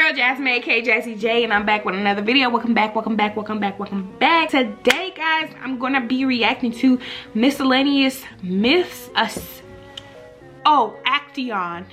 girl Jasmine, aka Jazzy J, and I'm back with another video. Welcome back. Today, guys, I'm gonna be reacting to Miscellaneous Myths. Actaeon.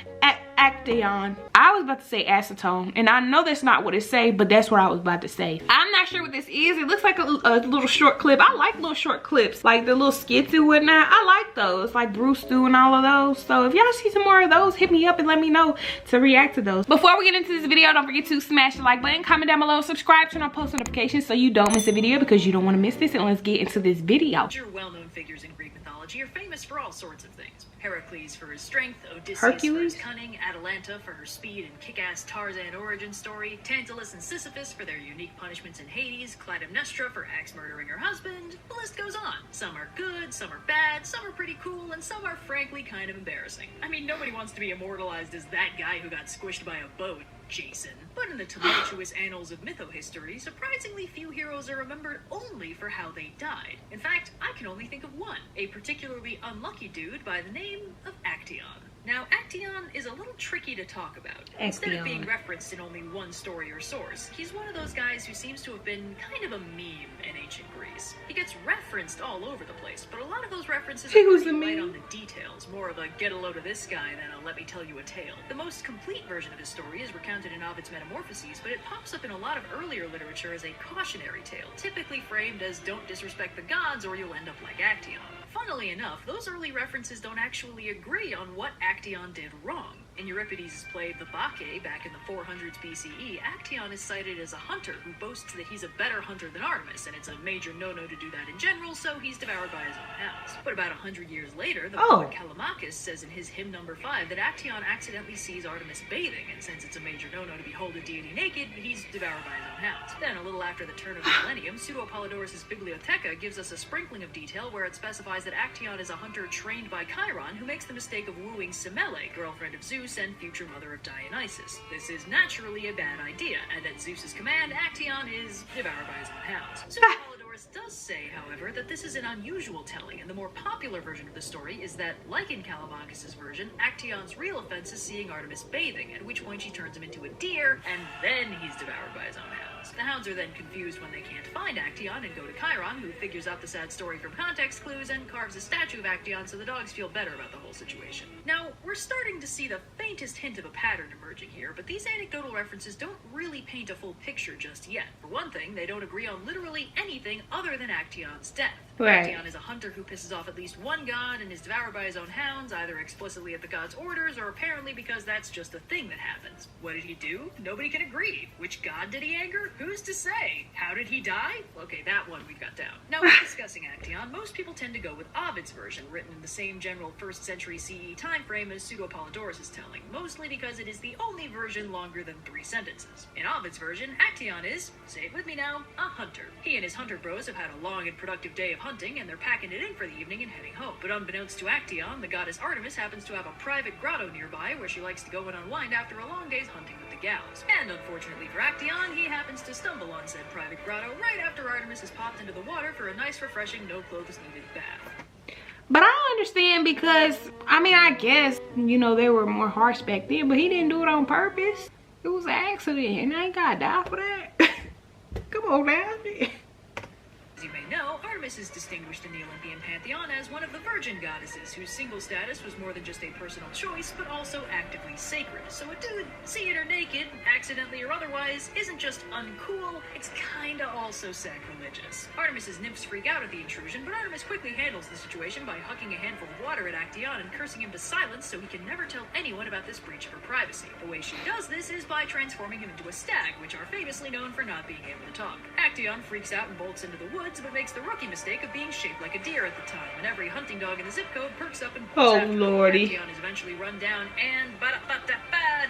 Actaeon. I was about to say acetone, and I know that's not what it say, but that's what I was about to say. I'm not sure what this is. It looks like a little short clip. I like little short clips, like the little skits and whatnot. I like those, like Bruce Do and all of those. So if y'all see some more of those, hit me up and let me know to react to those. Before we get into this video, don't forget to smash the like button, comment down below, subscribe, turn on post notifications so you don't miss a video, because you don't want to miss this. And let's get into this video. Your well-known figures in Greek mythology are famous for all sorts of things. Heracles for his strength, Odysseus for his cunning, Atalanta for her speed and kick-ass Tarzan origin story, Tantalus and Sisyphus for their unique punishments in Hades, Clytemnestra for axe-murdering her husband. The list goes on. Some are good, some are bad, some are pretty cool, and some are frankly kind of embarrassing. I mean, nobody wants to be immortalized as that guy who got squished by a boat, Jason. But in the tumultuous annals of mytho-history, surprisingly few heroes are remembered only for how they died. In fact, I can only think of one, a particularly unlucky dude by the name of Actaeon. Now, Actaeon is a little tricky to talk about. Instead of being referenced in only one story or source, he's one of those guys who seems to have been kind of a meme in ancient Greece. He gets referenced all over the place, but a lot of those references are pretty light on the details, more of a get a load of this guy than a let me tell you a tale. The most complete version of his story is recounted in Ovid's Metamorphoses, but it pops up in a lot of earlier literature as a cautionary tale, typically framed as don't disrespect the gods or you'll end up like Actaeon. Funnily enough, those early references don't actually agree on what Actaeon did wrong. In Euripides' play The Bacchae back in the 400s BCE, Actaeon is cited as a hunter who boasts that he's a better hunter than Artemis, and it's a major no-no to do that in general, so he's devoured by his own hounds. But about 100 years later, the poet Callimachus says in his hymn number 5 that Actaeon accidentally sees Artemis bathing, and since it's a major no-no to behold a deity naked, he's devoured by his own hounds. Then, a little after the turn of the millennium, Pseudo-Apollodorus' Bibliotheca gives us a sprinkling of detail where it specifies that Actaeon is a hunter trained by Chiron who makes the mistake of wooing Semele, girlfriend of Zeus and future mother of Dionysus. This is naturally a bad idea, and at Zeus's command, Actaeon is devoured by his own hounds. Pseudo-Apollodorus does say, however, that this is an unusual telling, and the more popular version of the story is that, like in Callimachus' version, Actaeon's real offense is seeing Artemis bathing, at which point she turns him into a deer, and then he's devoured by his own hounds. The hounds are then confused when they can't find Actaeon and go to Chiron, who figures out the sad story from context clues and carves a statue of Actaeon so the dogs feel better about the whole situation. Now, we're starting to see the faintest hint of a pattern emerging here, but these anecdotal references don't really paint a full picture just yet. For one thing, they don't agree on literally anything other than Actaeon's death. Actaeon is a hunter who pisses off at least one god and is devoured by his own hounds, either explicitly at the god's orders or apparently because that's just a thing that happens. What did he do? Nobody can agree. Which god did he anger? Who's to say? How did he die? Okay, that one we've got down. Now, when discussing Actaeon, most people tend to go with Ovid's version, written in the same general 1st century CE time frame as Pseudo-Apollodorus' telling, mostly because it is the only version longer than 3 sentences. In Ovid's version, Actaeon is, say it with me now, a hunter. He and his hunter bros have had a long and productive day of hunting, and they're packing it in for the evening and heading home. But unbeknownst to Actaeon, the goddess Artemis happens to have a private grotto nearby where she likes to go and unwind after a long day's hunting with the gals. And unfortunately for Actaeon, he happens to stumble on said private grotto right after Artemis has popped into the water for a nice, refreshing, no-clothes-needed bath. But I don't understand, because, I mean, I guess, you know, they were more harsh back then, but he didn't do it on purpose. It was an accident, and I ain't gotta die for that. Come on now. As you may know, Artemis is distinguished in the Olympian pantheon as one of the virgin goddesses whose single status was more than just a personal choice, but also actively sacred. So a dude seeing her naked, accidentally or otherwise, isn't just uncool, it's kinda also sacrilegious. Artemis's nymphs freak out at the intrusion, but Artemis quickly handles the situation by hucking a handful of water at Actaeon and cursing him to silence so he can never tell anyone about this breach of her privacy. The way she does this is by transforming him into a stag, which are famously known for not being able to talk. Actaeon freaks out and bolts into the woods, but makes the rookie mistake of being shaped like a deer at the time, and every hunting dog in the zip code perks up and pulls after him. Lordy. Actaeon is eventually run down and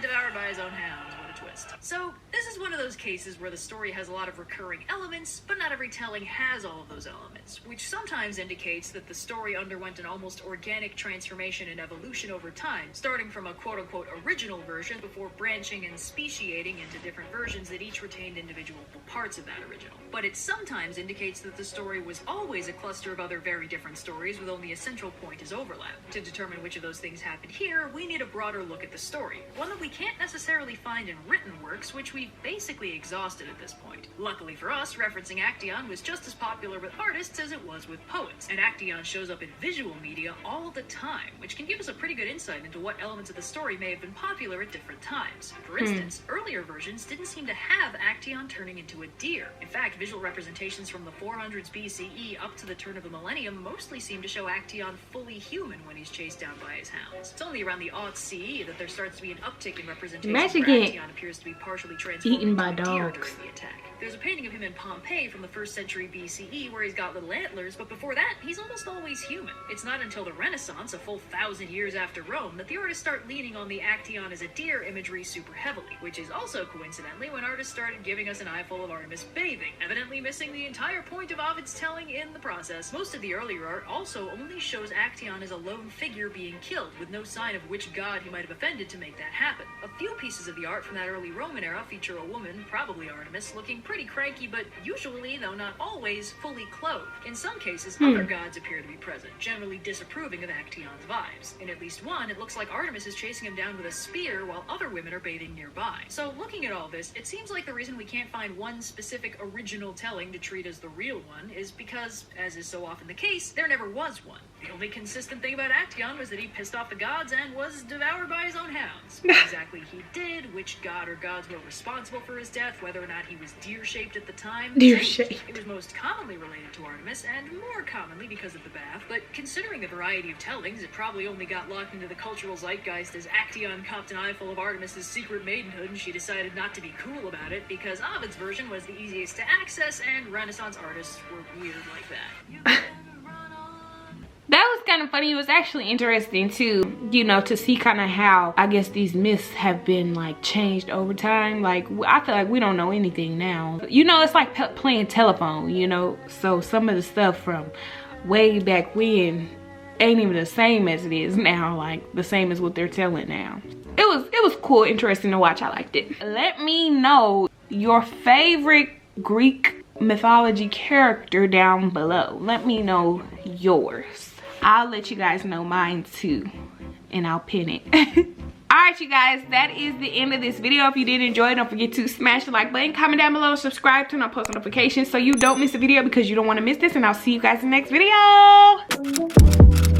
devoured by his own hounds. What a twist. So, this is one of those cases where the story has a lot of recurring elements, but not every telling has all of those elements, which sometimes indicates that the story underwent an almost organic transformation and evolution over time, starting from a quote-unquote original version before branching and speciating into different versions that each retained individual parts of that original. But it sometimes indicates that the story was always a cluster of other very different stories with only a central point as overlap. To determine which of those things happened here, we need a broader look at the story, one that we can't necessarily find in written Latin works, which we've basically exhausted at this point. Luckily for us, referencing Actaeon was just as popular with artists as it was with poets, and Actaeon shows up in visual media all the time, which can give us a pretty good insight into what elements of the story may have been popular at different times. For instance, earlier versions didn't seem to have Actaeon turning into a deer. In fact, visual representations from the 400s BCE up to the turn of the millennium mostly seem to show Actaeon fully human when he's chased down by his hounds. It's only around the aughts CE that there starts to be an uptick in representations where Actaeon appears to be partially transformed eaten by into a deer dogs during the attack. There's a painting of him in Pompeii from the 1st century BCE where he's got little antlers, but before that, he's almost always human. It's not until the Renaissance, a full 1,000 years after Rome, that the artists start leaning on the Actaeon as a deer imagery super heavily, which is also coincidentally when artists started giving us an eyeful of Artemis bathing, evidently missing the entire point of Ovid's telling in the process. Most of the earlier art also only shows Actaeon as a lone figure being killed, with no sign of which god he might have offended to make that happen. A few pieces of the art from that early Roman era feature a woman, probably Artemis, looking pretty cranky, but usually, though not always, fully clothed. In some cases, other gods appear to be present, generally disapproving of Actaeon's vibes. In at least one, it looks like Artemis is chasing him down with a spear while other women are bathing nearby. So looking at all this, it seems like the reason we can't find one specific original telling to treat as the real one is because, as is so often the case, there never was one. The only consistent thing about Actaeon was that he pissed off the gods and was devoured by his own hounds. What exactly he did, which god or gods were responsible for his death, whether or not he was deer-shaped at the time, deer-shaped. It was most commonly related to Artemis, and more commonly because of the bath, but considering the variety of tellings, it probably only got locked into the cultural zeitgeist as Actaeon copped an eyeful of Artemis's secret maidenhood and she decided not to be cool about it because Ovid's version was the easiest to access and Renaissance artists were weird like that. That was kind of funny. It was actually interesting too, you know, to see kind of how I guess these myths have been like changed over time. Like I feel like we don't know anything now, you know. It's like playing telephone, you know, so some of the stuff from way back when ain't even the same as it is now, like the same as what they're telling now. It was cool, interesting to watch. I liked it. Let me know your favorite Greek mythology character down below. Let me know yours. I'll let you guys know mine too, and I'll pin it. Alright you guys, that is the end of this video. If you did enjoy, don't forget to smash the like button, comment down below, subscribe, turn on post notifications so you don't miss a video because you don't want to miss this, and I'll see you guys in the next video.